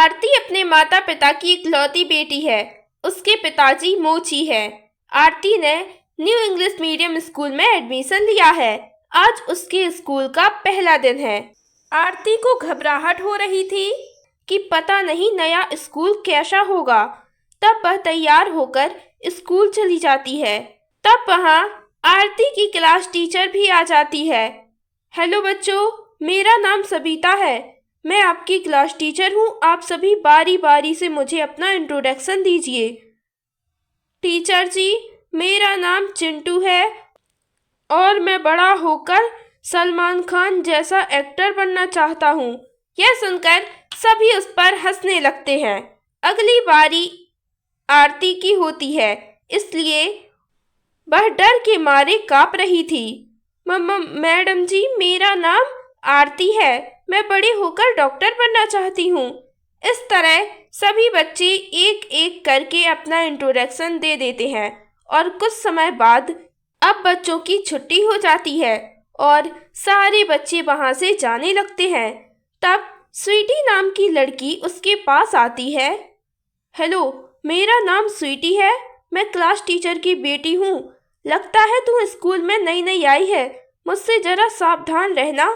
आरती अपने माता पिता की इकलौती बेटी है। उसके पिताजी मोची है। आरती ने न्यू इंग्लिश मीडियम स्कूल में एडमिशन लिया है। आज उसके स्कूल का पहला दिन है। आरती को घबराहट हो रही थी कि पता नहीं नया स्कूल कैसा होगा। तब वह तैयार होकर स्कूल चली जाती है। तब वहाँ आरती की क्लास टीचर भी आ जाती है। हेलो बच्चों, मेरा नाम सबिता है। मैं आपकी क्लास टीचर हूँ। आप सभी बारी बारी से मुझे अपना इंट्रोडक्शन दीजिए। टीचर जी, मेरा नाम चिंटू है और मैं बड़ा होकर सलमान खान जैसा एक्टर बनना चाहता हूँ। यह सुनकर सभी उस पर हंसने लगते हैं। अगली बारी आरती की होती है, इसलिए वह डर के मारे काँप रही थी। मैडम जी, मेरा नाम आरती है। मैं बड़े होकर डॉक्टर बनना चाहती हूँ। इस तरह सभी बच्चे एक एक करके अपना इंट्रोडक्शन दे देते हैं और कुछ समय बाद अब बच्चों की छुट्टी हो जाती है और सारे बच्चे वहाँ से जाने लगते हैं। तब स्वीटी नाम की लड़की उसके पास आती है। हेलो, मेरा नाम स्वीटी है। मैं क्लास टीचर की बेटी हूँ। लगता है तू स्कूल में नई नई आई है। मुझसे जरा सावधान रहना।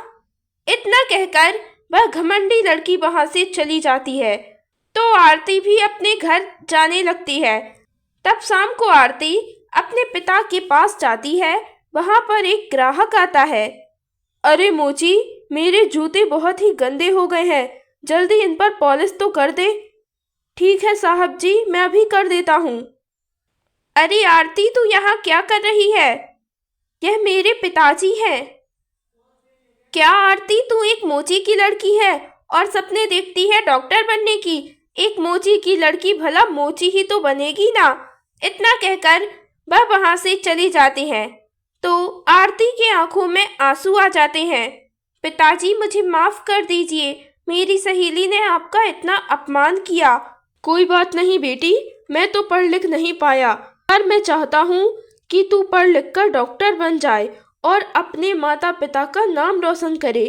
इतना कहकर वह घमंडी लड़की वहां से चली जाती है। तो आरती भी अपने घर जाने लगती है। तब शाम को आरती अपने पिता के पास जाती है। वहां पर एक ग्राहक आता है। अरे मोची, मेरे जूते बहुत ही गंदे हो गए हैं। जल्दी इन पर पॉलिश तो कर दे। ठीक है साहब जी, मैं अभी कर देता हूँ। अरे आरती, तू यहाँ क्या कर रही है? यह मेरे पिताजी हैं। क्या आरती, तू एक मोची की लड़की है और सपने देखती है डॉक्टर बनने की? एक मोची की लड़की भला मोची ही तो बनेगी ना। इतना कहकर वह वहां से चली जाती है। तो आरती के आंखों में आंसू आ जाते हैं। पिताजी, मुझे माफ कर दीजिए। मेरी सहेली ने आपका इतना अपमान किया। कोई बात नहीं बेटी, मैं तो पढ़ लिख नहीं पाया, पर मैं चाहता हूँ कि तू पढ़ लिख कर डॉक्टर बन जाए और अपने माता पिता का नाम रोशन करे।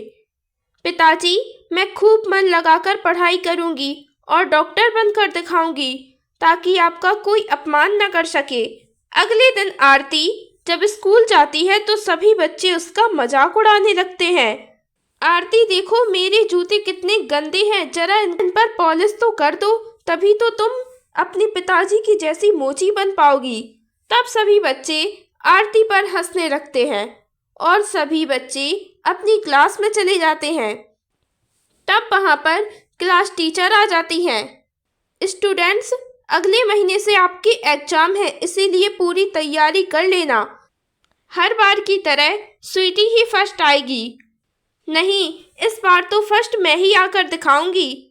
पिताजी, मैं खूब मन लगाकर पढ़ाई करूँगी और डॉक्टर बनकर दिखाऊंगी ताकि आपका कोई अपमान न कर सके। अगले दिन आरती जब स्कूल जाती है तो सभी बच्चे उसका मजाक उड़ाने लगते हैं। आरती, देखो मेरे जूते कितने गंदे हैं, जरा इन पर पॉलिश तो कर दो, तभी तो तुम अपने पिताजी की जैसी मोची बन पाओगी। तब सभी बच्चे आरती पर हंसने लगते हैं और सभी बच्चे अपनी क्लास में चले जाते हैं। तब वहाँ पर क्लास टीचर आ जाती हैं। स्टूडेंट्स, अगले महीने से आपके एग्जाम है, इसीलिए पूरी तैयारी कर लेना। हर बार की तरह स्वीटी ही फर्स्ट आएगी। नहीं, इस बार तो फर्स्ट मैं ही आकर दिखाऊंगी।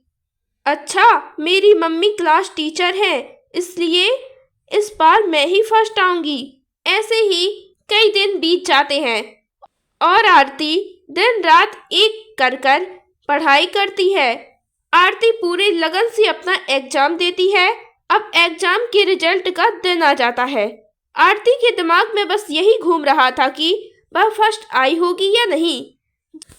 अच्छा, मेरी मम्मी क्लास टीचर हैं, इसलिए इस बार मैं ही फर्स्ट आऊंगी। ऐसे ही कई दिन बीत जाते हैं और आरती दिन रात एक कर कर पढ़ाई करती है। आरती पूरे लगन से अपना एग्जाम देती है। अब एग्जाम के रिजल्ट का दिन आ जाता है। आरती के दिमाग में बस यही घूम रहा था कि वह फर्स्ट आई होगी या नहीं।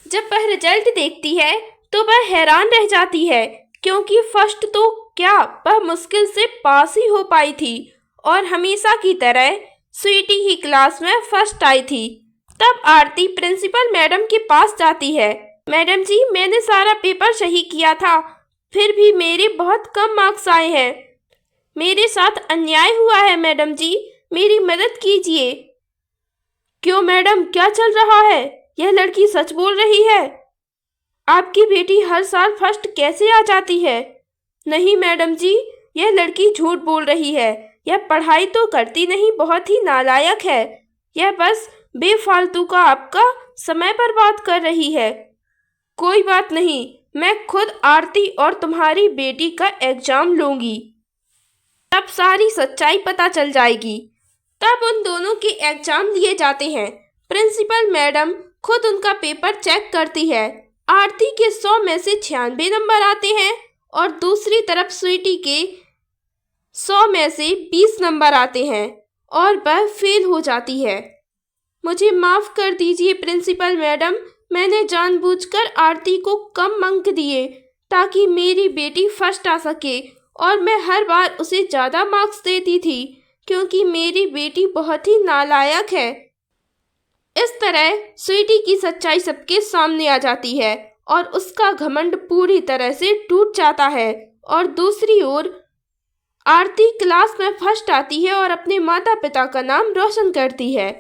जब वह रिजल्ट देखती है तो वह हैरान रह जाती है, क्योंकि फर्स्ट तो क्या, वह मुश्किल से पास ही हो पाई थी और हमेशा की तरह स्वीटी ही क्लास में फर्स्ट आई थी। तब आरती प्रिंसिपल मैडम के पास जाती है। मैडम जी, मैंने सारा पेपर सही किया था, फिर भी मेरे बहुत कम मार्क्स आए हैं। मेरे साथ अन्याय हुआ है मैडम जी, मेरी मदद कीजिए। क्यों मैडम, क्या चल रहा है? यह लड़की सच बोल रही है। आपकी बेटी हर साल फर्स्ट कैसे आ जाती है? नहीं मैडम जी, यह लड़की झूठ बोल रही है। यह पढ़ाई तो करती नहीं, बहुत ही नालायक है। यह बस बेफालतू का आपका समय बर्बाद कर रही है। कोई बात नहीं, मैं खुद आरती और तुम्हारी बेटी का एग्जाम लूंगी, तब सारी सच्चाई पता चल जाएगी। तब उन दोनों के एग्जाम लिए जाते हैं। प्रिंसिपल मैडम खुद उनका पेपर चेक करती है। आरती के 100 में से 96 नंबर आते हैं और दूसरी तरफ स्वीटी के 100 में से 20 नंबर आते हैं और वह फेल हो जाती है। मुझे माफ़ कर दीजिए प्रिंसिपल मैडम, मैंने जानबूझकर आरती को कम अंक दिए ताकि मेरी बेटी फर्स्ट आ सके और मैं हर बार उसे ज़्यादा मार्क्स देती थी क्योंकि मेरी बेटी बहुत ही नालायक है। इस तरह स्वीटी की सच्चाई सबके सामने आ जाती है और उसका घमंड पूरी तरह से टूट जाता है। और दूसरी ओर आरती क्लास में फर्स्ट आती है और अपने माता पिता का नाम रोशन करती है।